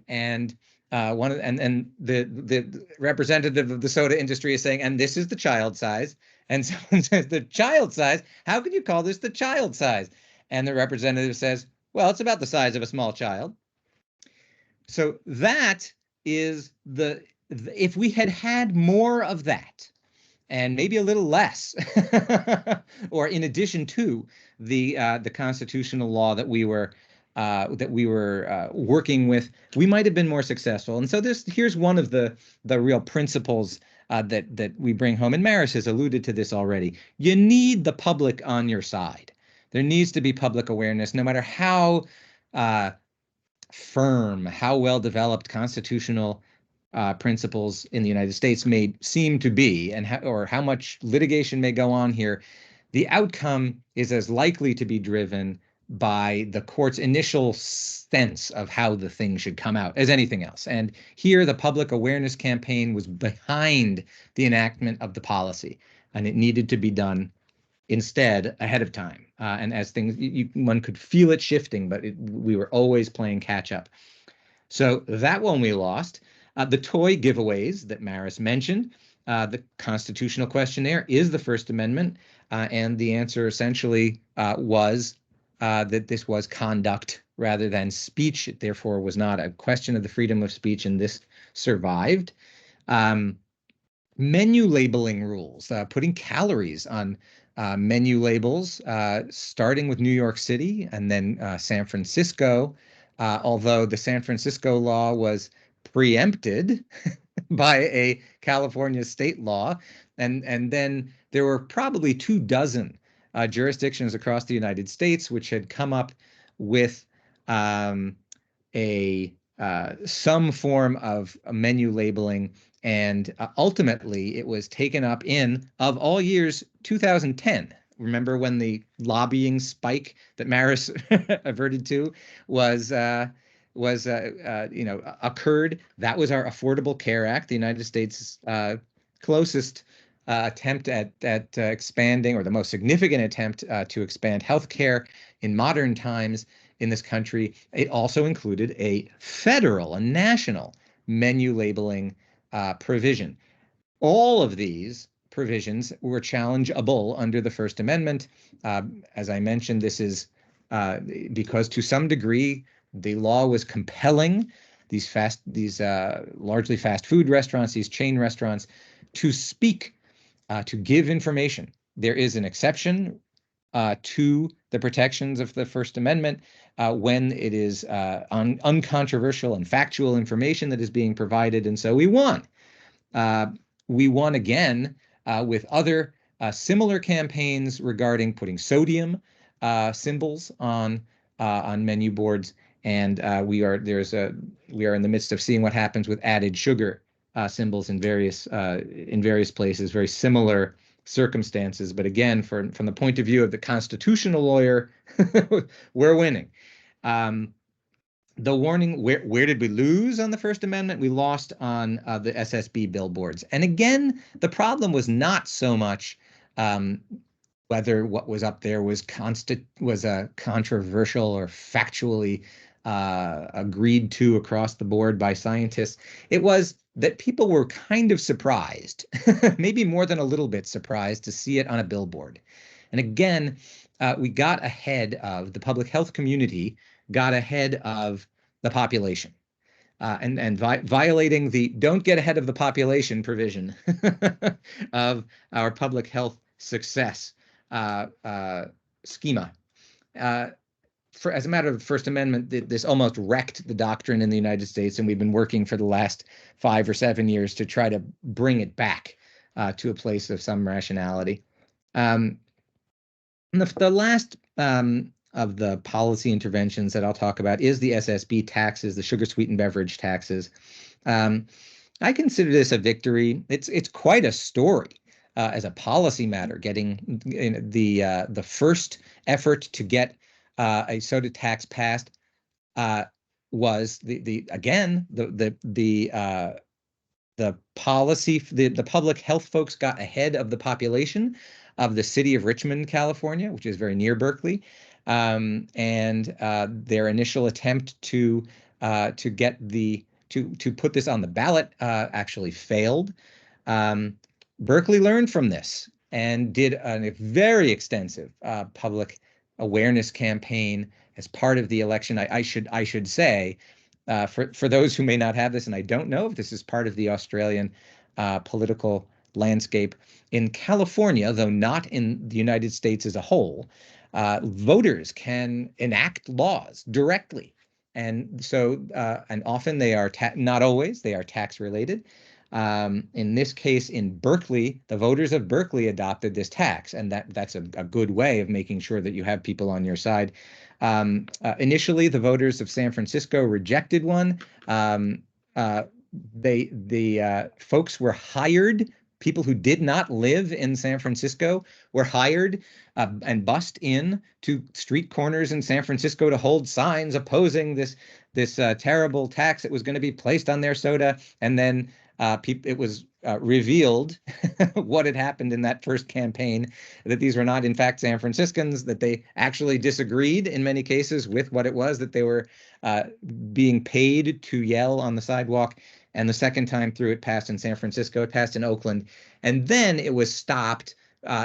and the representative of the soda industry is saying, and this is the child size, and someone says, the child size? How can you call this the child size? And the representative says, well, it's about the size of a small child. So that is if we had had more of that, and maybe a little less, or in addition to the constitutional law that we were working with, we might have been more successful. And so here's one of the real principles that we bring home, and Maris has alluded to this already. You need the public on your side. There needs to be public awareness, no matter how firm, how well developed constitutional principles in the United States may seem to be, and how much litigation may go on here. The outcome is as likely to be driven by the court's initial sense of how the thing should come out as anything else. And here, the public awareness campaign was behind the enactment of the policy, and it needed to be done instead ahead of time. And as things, one could feel it shifting, but we were always playing catch up. So that one we lost. The toy giveaways that Maris mentioned, the constitutional questionnaire is the First Amendment, and the answer essentially was that this was conduct rather than speech. It therefore was not a question of the freedom of speech, and this survived. Menu labeling rules, putting calories on menu labels, starting with New York City and then San Francisco, although the San Francisco law was preempted by a California state law, and then there were probably 24 jurisdictions across the United States which had come up with some form of menu labeling, and ultimately it was taken up in, of all years, 2010. Remember when the lobbying spike that Maris averted to occurred? That was our Affordable Care Act, the United States' closest attempt at expanding, or the most significant attempt to expand healthcare in modern times in this country. It also included a national menu labeling provision. All of these provisions were challengeable under the First Amendment. As I mentioned, this is because to some degree the law was compelling these largely fast food restaurants, these chain restaurants, to speak, to give information. There is an exception to the protections of the First Amendment when it is uncontroversial and factual information that is being provided. And so we won. We won again with other similar campaigns regarding putting sodium symbols on menu boards, and we are in the midst of seeing what happens with added sugar symbols in various places, very similar circumstances. But again, from the point of view of the constitutional lawyer, we're winning. The warning, where did we lose on the First Amendment? We lost on the SSB billboards. And again, the problem was not so much whether what was up there was a controversial or factually agreed to across the board by scientists. It was that people were kind of surprised, maybe more than a little bit surprised, to see it on a billboard. And again, we got ahead of the public health community, got ahead of the population, and violating the "don't get ahead of the population" provision of our public health success schema. As a matter of the First Amendment, this almost wrecked the doctrine in the United States, and we've been working for the last 5 or 7 years to try to bring it back to a place of some rationality. The last of the policy interventions that I'll talk about is the SSB taxes, the sugar sweetened beverage taxes. I consider this a victory. It's quite a story as a policy matter. Getting the first effort to get a soda tax passed was the policy. The public health folks got ahead of the population of the city of Richmond, California, which is very near Berkeley. And their initial attempt to put this on the ballot actually failed. Berkeley learned from this and did a very extensive public awareness campaign as part of the election. I should say, for those who may not have this, and I don't know if this is part of the Australian political landscape, in California, though not in the United States as a whole, voters can enact laws directly. And so, and often they are, not always, they are tax related. In this case, in Berkeley, the voters of Berkeley adopted this tax, and that's a good way of making sure that you have people on your side. Initially, the voters of San Francisco rejected one. The folks were hired. People who did not live in San Francisco were hired and bussed in to street corners in San Francisco to hold signs opposing this terrible tax that was going to be placed on their soda. And then it was revealed what had happened in that first campaign, that these were not, in fact, San Franciscans, that they actually disagreed in many cases with what it was that they were being paid to yell on the sidewalk. And the second time through, it passed in San Francisco, it passed in Oakland, and then it was stopped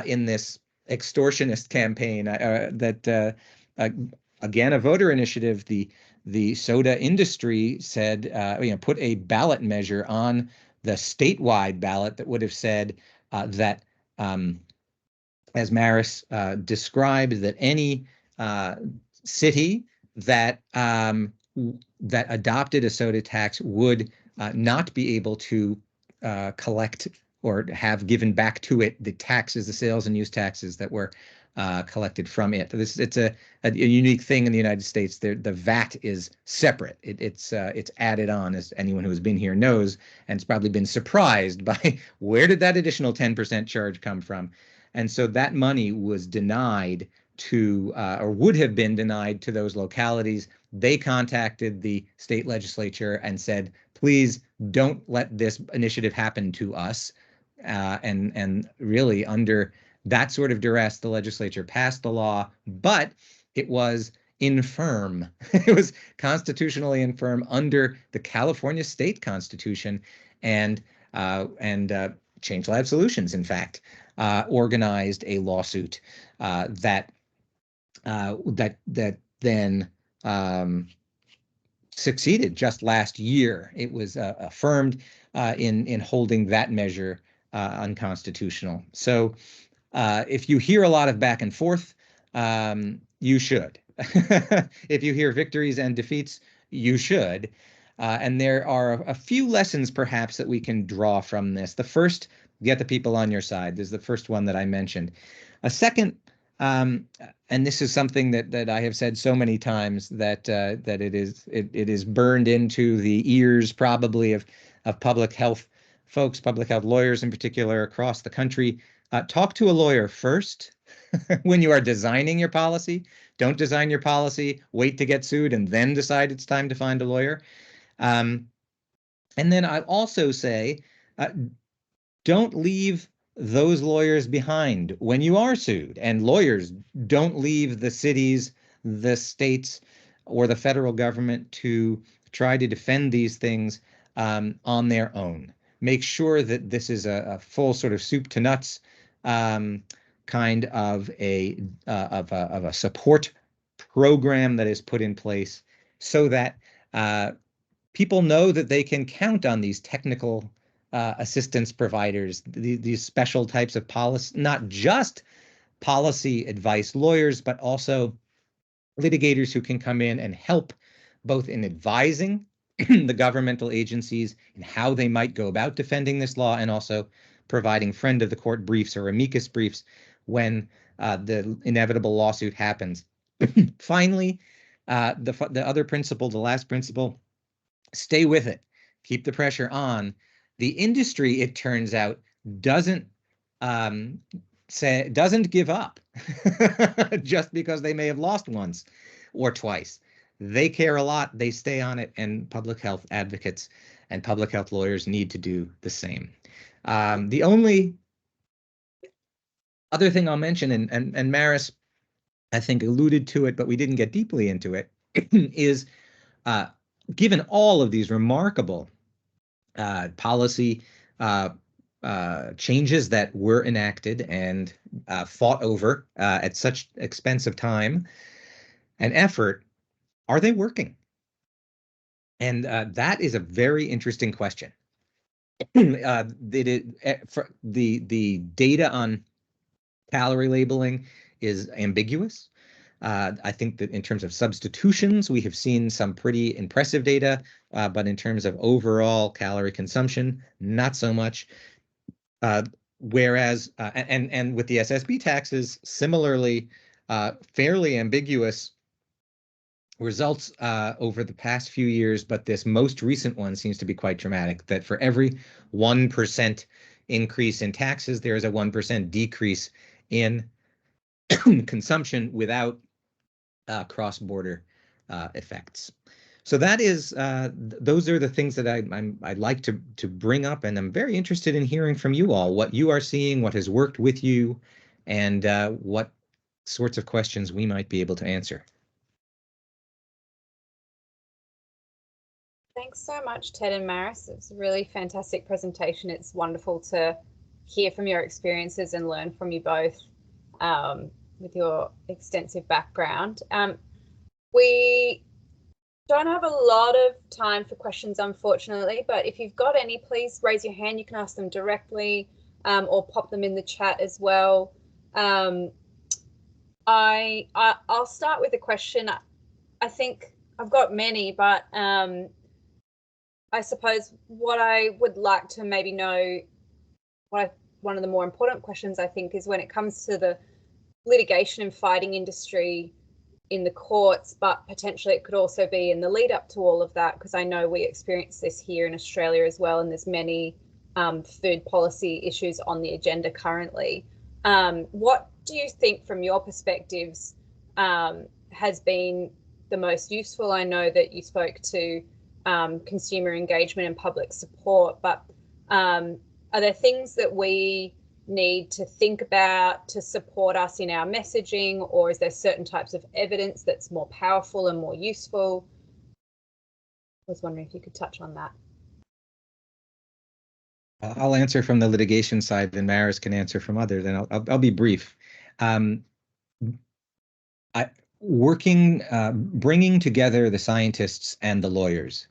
in this extortionist campaign that, again, a voter initiative. The soda industry said, put a ballot measure on the statewide ballot that would have said that, as Maris described, that any city that adopted a soda tax would not be able to collect or have given back to it the taxes, the sales and use taxes that were collected from it. It's a unique thing in the United States. The VAT is separate. It's added on, as anyone who has been here knows, and it's probably been surprised by where did that additional 10% charge come from. And so that money was denied to, or would have been denied to those localities. They contacted the state legislature and said, please don't let this initiative happen to us. And really, under that sort of duress, the legislature passed the law, but it was infirm. It was constitutionally infirm under the California state constitution, and Change Lab Solutions, in fact, organized a lawsuit that that then succeeded just last year. It was affirmed in holding that measure unconstitutional. So if you hear a lot of back and forth, you should. If you hear victories and defeats, you should. And there are a few lessons perhaps that we can draw from this. The first, get the people on your side. This is the first one that I mentioned. A second, and this is something that I have said so many times that it is burned into the ears probably of public health folks, public health lawyers in particular across the country. Talk to a lawyer first when you are designing your policy. Don't design your policy, wait to get sued, and then decide it's time to find a lawyer. And then I also say, don't leave those lawyers behind when you are sued. And lawyers, don't leave the cities, the states, or the federal government to try to defend these things on their own. Make sure that this is a full sort of soup to nuts kind of a support program that is put in place so that people know that they can count on these technical assistance providers, these special types of policy, not just policy advice lawyers, but also litigators who can come in and help both in advising the governmental agencies in how they might go about defending this law, and also providing friend of the court briefs or amicus briefs when the inevitable lawsuit happens. Finally, the other principle, the last principle, stay with it. Keep the pressure on. The industry, it turns out, doesn't give up just because they may have lost once or twice. They care a lot. They stay on it, and public health advocates and public health lawyers need to do the same. The only other thing I'll mention, and Maris, I think, alluded to it, but we didn't get deeply into it, is given all of these remarkable policy changes that were enacted and fought over at such expensive time and effort, are they working? And that is a very interesting question. The data on calorie labeling is ambiguous. I think that in terms of substitutions, we have seen some pretty impressive data, but in terms of overall calorie consumption, not so much. Whereas, and with the SSB taxes, similarly, fairly ambiguous results over the past few years, but this most recent one seems to be quite dramatic, that for every 1% increase in taxes, there is a 1% decrease in consumption without cross-border effects. So that is, those are the things that I'd like to bring up, and I'm very interested in hearing from you all, what you are seeing, what has worked with you, and what sorts of questions we might be able to answer. Thanks so much, Ted and Maris. It's a really fantastic presentation. It's wonderful to hear from your experiences and learn from you both with your extensive background. We don't have a lot of time for questions, unfortunately, but if you've got any, please raise your hand. You can ask them directly or pop them in the chat as well. I'll start with a question. I think I've got many, but I suppose what I would like to maybe know, one of the more important questions, I think, is when it comes to the litigation and fighting industry in the courts, but potentially it could also be in the lead up to all of that, because I know we experience this here in Australia as well, and there's many food policy issues on the agenda currently. What do you think, from your perspectives, has been the most useful? I know that you spoke to consumer engagement and public support, but are there things that we need to think about to support us in our messaging, or is there certain types of evidence that's more powerful and more useful? I was wondering if you could touch on that. I'll answer from the litigation side, then Maris can answer from others, and I'll be brief. Bringing together the scientists and the lawyers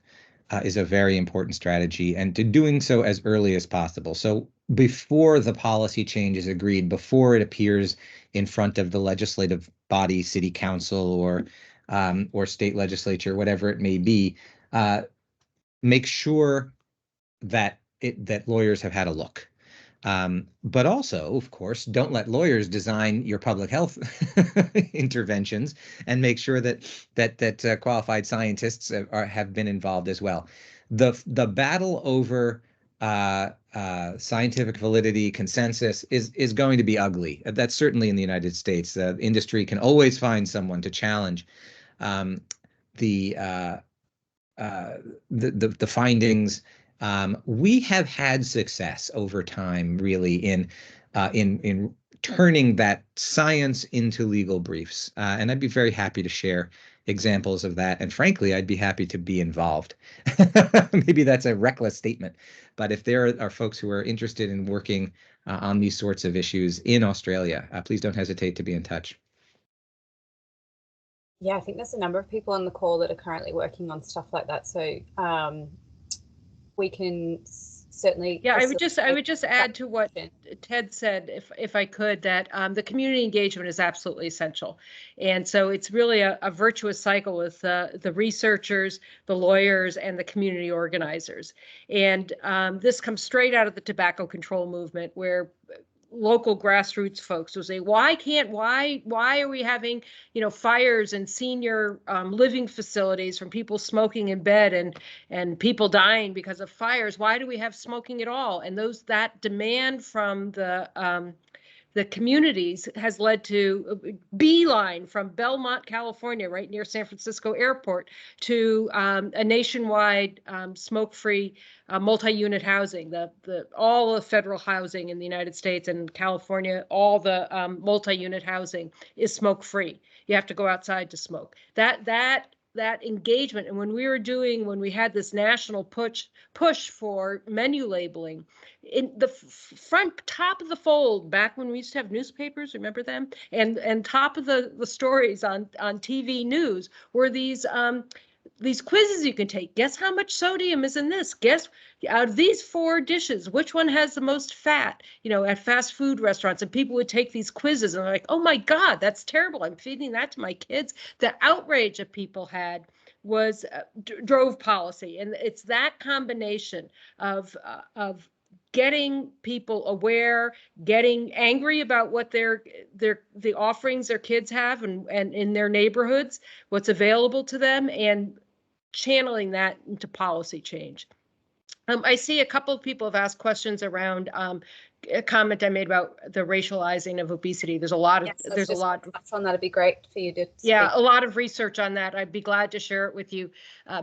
is a very important strategy, and to doing so as early as possible. So before the policy change is agreed, before it appears in front of the legislative body, city council, or state legislature, whatever it may be, make sure that lawyers have had a look. But also, of course, don't let lawyers design your public health interventions, and make sure that qualified scientists have been involved as well. The battle over scientific validity, consensus, is going to be ugly. That's certainly in the United States. The industry can always find someone to challenge the findings. We have had success over time, really, in turning that science into legal briefs, and I'd be very happy to share examples of that. And frankly, I'd be happy to be involved. Maybe that's a reckless statement, but if there are folks who are interested in working on these sorts of issues in Australia, please don't hesitate to be in touch. Yeah, I think there's a number of people on the call that are currently working on stuff like that. So we can certainly. Yeah, I would just add to what Ted said, if I could, that the community engagement is absolutely essential. And so it's really a virtuous cycle with the researchers, the lawyers, and the community organizers. And this comes straight out of the tobacco control movement, where local grassroots folks will say, why are we having, fires in senior living facilities from people smoking in bed and people dying because of fires? Why do we have smoking at all? And that demand from the communities has led to a beeline from Belmont, California, right near San Francisco Airport, to a nationwide smoke-free multi-unit housing. All the federal housing in the United States and California, all the multi-unit housing is smoke-free. You have to go outside to smoke. That engagement, and when we had this national push for menu labeling, in the front top of the fold, back when we used to have newspapers, remember them? And top of the stories on TV news were these quizzes you can take. Guess how much sodium is in this? Guess out of these 4 dishes, which one has the most fat? At fast food restaurants, and people would take these quizzes and they're like, oh my God, that's terrible. I'm feeding that to my kids. The outrage that people had was drove policy. And it's that combination of getting people aware, getting angry about what the offerings their kids have and in their neighborhoods, what's available to them, and channeling that into policy change. I see a couple of people have asked questions around a comment I made about the racializing of obesity. There's a lot of on that. It'd be great for you to speak. Yeah, a lot of research on that. I'd be glad to share it with you,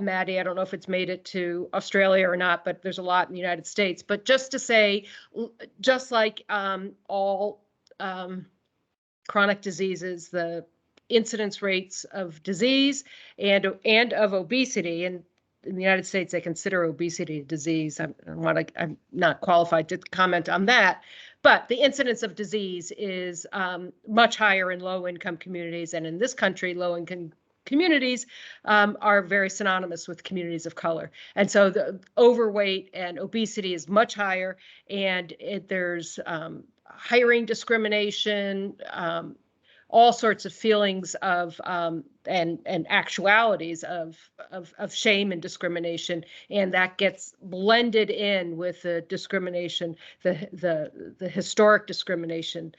Maddie. I don't know if it's made it to Australia or not, but there's a lot in the United States. But just to say, just like all chronic diseases, the incidence rates of disease and of obesity, and in the United States, they consider obesity a disease. I'm not qualified to comment on that, but the incidence of disease is much higher in low-income communities, and in this country, low-income communities are very synonymous with communities of color. And so the overweight and obesity is much higher, and there's hiring discrimination, all sorts of feelings of and actualities of shame and discrimination, and that gets blended in with the discrimination, the historic discrimination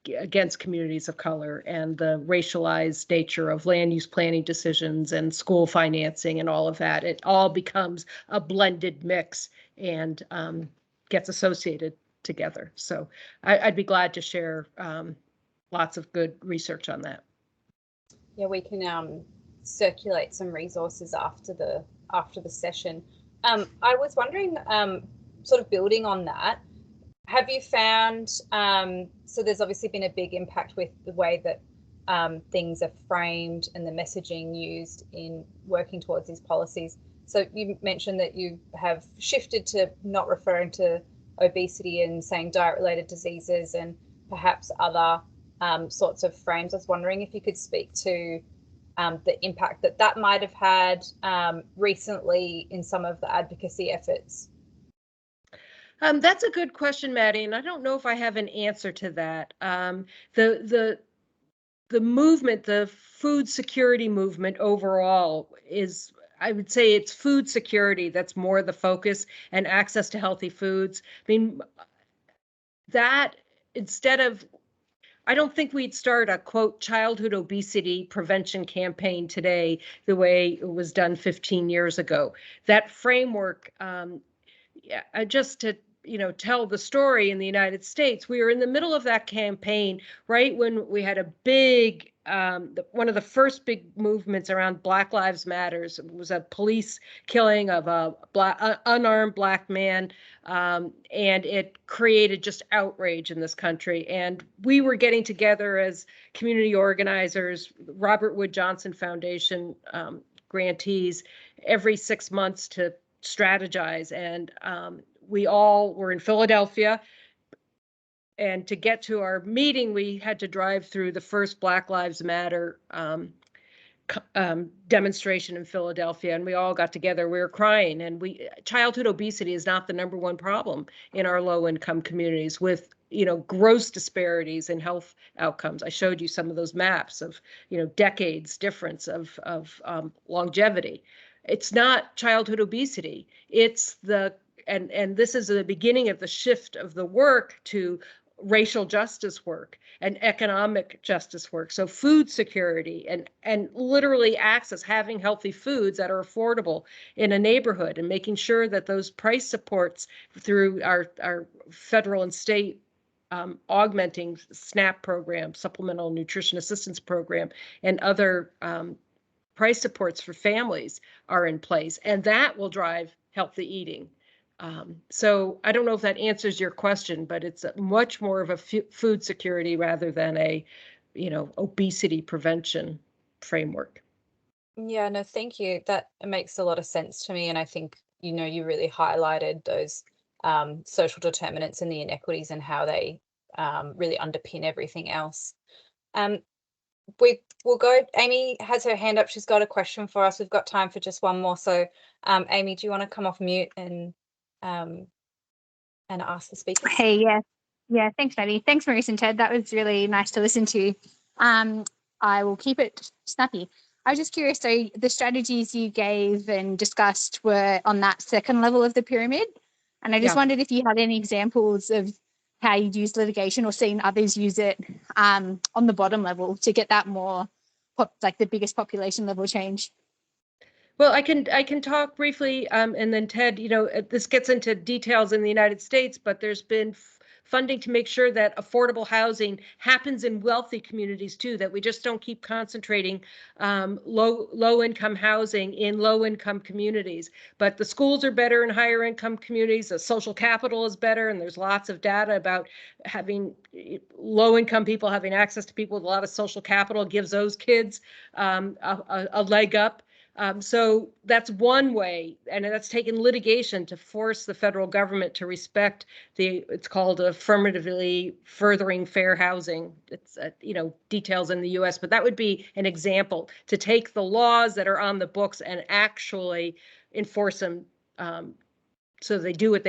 against communities of color, and the racialized nature of land use planning decisions and school financing and all of that. It all becomes a blended mix and gets associated together. So I'd be glad to share lots of good research on that. Yeah, we can circulate some resources after the session. I was wondering, sort of building on that, have you found, so there's obviously been a big impact with the way that things are framed and the messaging used in working towards these policies. So you mentioned that you have shifted to not referring to obesity and saying diet-related diseases and perhaps other sorts of frames. I was wondering if you could speak to the impact that that might have had recently in some of the advocacy efforts. That's a good question, Maddie, and I don't know if I have an answer to that. The movement, the food security movement overall is, I would say it's food security that's more the focus, and access to healthy foods. I mean, that instead of, I don't think we'd start a quote childhood obesity prevention campaign today the way it was done 15 years ago. That framework, just to tell the story in the United States, we were in the middle of that campaign right when we had a big, one of the first big movements around Black Lives Matters. It was a police killing of a unarmed Black man, and it created just outrage in this country. And we were getting together as community organizers, Robert Wood Johnson Foundation grantees, every 6 months to strategize. And we all were in Philadelphia. And to get to our meeting, we had to drive through the first Black Lives Matter demonstration in Philadelphia, and we all got together. We were crying, and childhood obesity is not the #1 problem in our low-income communities, with gross disparities in health outcomes. I showed you some of those maps of decades difference of longevity. It's not childhood obesity. It's and this is the beginning of the shift of the work to racial justice work and economic justice work. So food security and literally access, having healthy foods that are affordable in a neighborhood, and making sure that those price supports through our federal and state augmenting SNAP program, Supplemental Nutrition Assistance Program, and other price supports for families are in place, and that will drive healthy eating. So I don't know if that answers your question, but it's much more of a food security rather than a, obesity prevention framework. Yeah, no, thank you. That makes a lot of sense to me. And I think, you really highlighted those social determinants and the inequities and how they really underpin everything else. We will go. Amy has her hand up. She's got a question for us. We've got time for just one more. So, Amy, do you want to come off mute and ask the speaker? Hey, yeah. Thanks, Maddie. Thanks, Maurice and Ted. That was really nice to listen to. I will keep it snappy. I was just curious. So, the strategies you gave and discussed were on that second level of the pyramid, and I just wondered if you had any examples of how you'd use litigation or seen others use it on the bottom level to get that more like the biggest population level change. Well, I can talk briefly, and then Ted, this gets into details in the United States, but there's been funding to make sure that affordable housing happens in wealthy communities too, that we just don't keep concentrating low income housing in low income communities. But the schools are better in higher income communities, the social capital is better, and there's lots of data about having low income people having access to people with a lot of social capital gives those kids a leg up. So that's one way, and that's taken litigation to force the federal government to respect it's called affirmatively furthering fair housing. It's, details in the US, but that would be an example to take the laws that are on the books and actually enforce them so they do what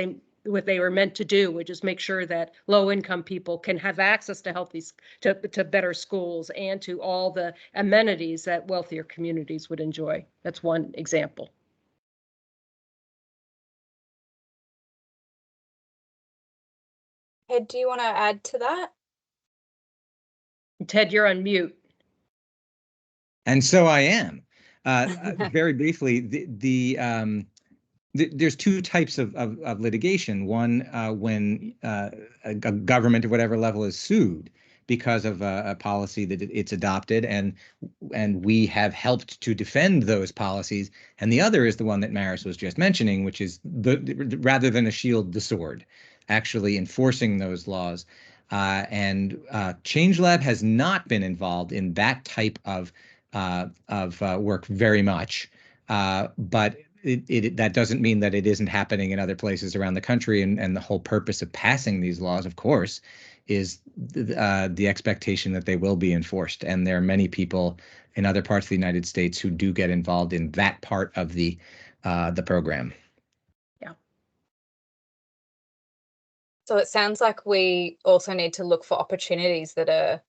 they were meant to do, which is make sure that low-income people can have access to to better schools and to all the amenities that wealthier communities would enjoy. That's one example. Ted, do you want to add to that? Ted, you're on mute. And so I am. Very briefly, there's two types of litigation. One, when a government at whatever level is sued because of a policy that it's adopted, and we have helped to defend those policies. And the other is the one that Maris was just mentioning, which is rather than a shield, the sword, actually enforcing those laws. And ChangeLab has not been involved in that type of work very much, but that doesn't mean that it isn't happening in other places around the country. And the whole purpose of passing these laws, of course, is the expectation that they will be enforced. And there are many people in other parts of the United States who do get involved in that part of the program. Yeah. So it sounds like we also need to look for opportunities that are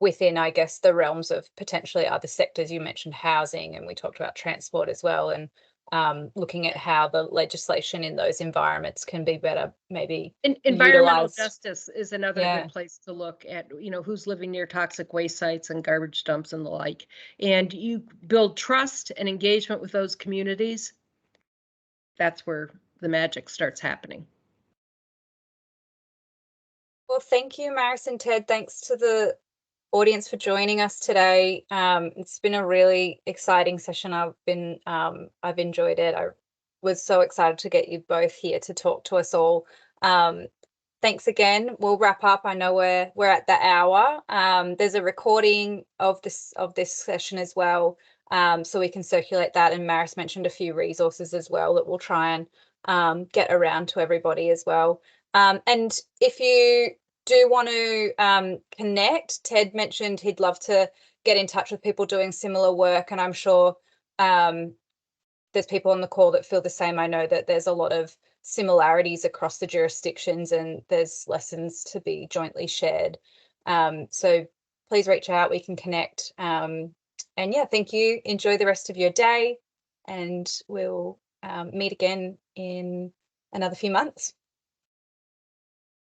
within, I guess, the realms of potentially other sectors. You mentioned housing, and we talked about transport as well, and looking at how the legislation in those environments can be better, maybe environmental utilized. justice is another Yeah. good place to look at, you know, who's living near toxic waste sites and garbage dumps and the like. And you build trust and engagement with those communities. That's where the magic starts happening. Well, thank you, Maris and Ted. Thanks to the audience for joining us today. It's been a really exciting session. I've enjoyed it. I was so excited to get you both here to talk to us all. Thanks again. We'll wrap up. I know we're at the hour. There's a recording of this session as well, so we can circulate that. And Maris mentioned a few resources as well that we'll try and get around to everybody as well. And if you do want to connect, Ted mentioned he'd love to get in touch with people doing similar work, and I'm sure there's people on the call that feel the same. I know that there's a lot of similarities across the jurisdictions, and there's lessons to be jointly shared. So please reach out, we can connect. And yeah, thank you. Enjoy the rest of your day, and we'll meet again in another few months.